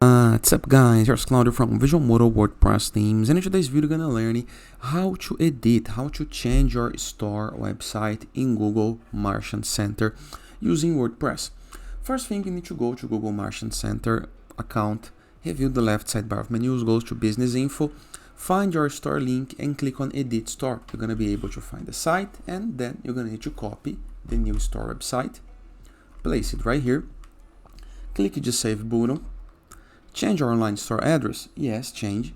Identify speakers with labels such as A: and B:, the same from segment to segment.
A: What's up guys, here's Claudio from Visual Model WordPress themes, and in today's video we're gonna learn how to edit, how to change your store website in Google Merchant Center using WordPress. First thing, you need to go to Google Merchant Center account, review the left sidebar of menus, go to Business Info, find your store link and click on Edit Store. You're gonna be able to find the site, and then you're gonna need to copy the new store website, place it right here, click the Save button. Change your online store address. Yes, change.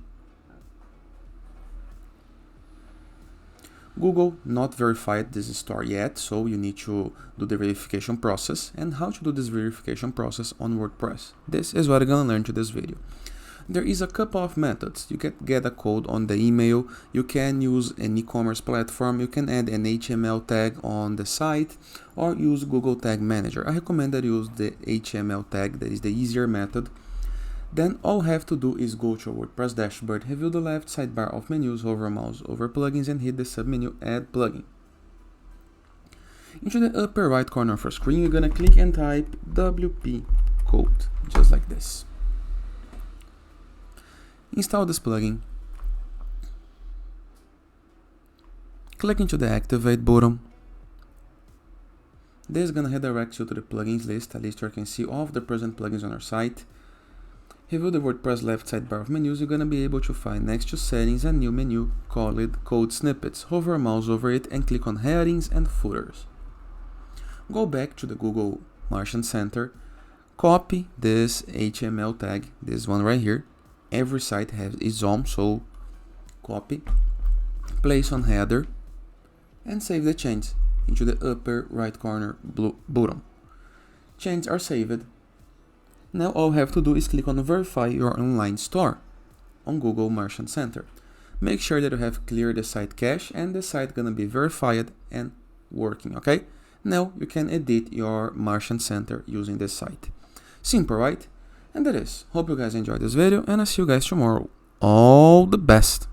A: Google not verified this store yet, so you need to do the verification process. And how to do this verification process on WordPress. This is what I'm gonna learn to this video. There is a couple of methods. You can get a code on the email, you can use an e-commerce platform, you can add an HTML tag on the site, or use Google Tag Manager. I recommend that you use the HTML tag, that is the easier method. Then all you have to do is go to your WordPress dashboard, review the left sidebar of menus, hover mouse over plugins and hit the submenu Add Plugin. Into the upper right corner of your screen, you're gonna click and type WP code, just like this. Install this plugin. Click into the Activate button. This is gonna redirect you to the plugins list, a list where you can see all of the present plugins on our site. Review the WordPress left sidebar of menus, you're going to be able to find next to settings a new menu called Code Snippets. Hover mouse over it and click on Headings and Footers. Go back to the Google Merchant Center, copy this HTML tag, this one right here. Every site has its own, so copy, place on header, and save the changes into the upper right corner blue button. Changes are saved. Now all you have to do is click on Verify your online store on Google Merchant Center. Make sure that you have cleared the site cache and the site gonna be verified and working, okay? Now you can edit your Merchant Center using this site. Simple, right? And that is. Hope you guys enjoyed this video and I'll see you guys tomorrow. All the best!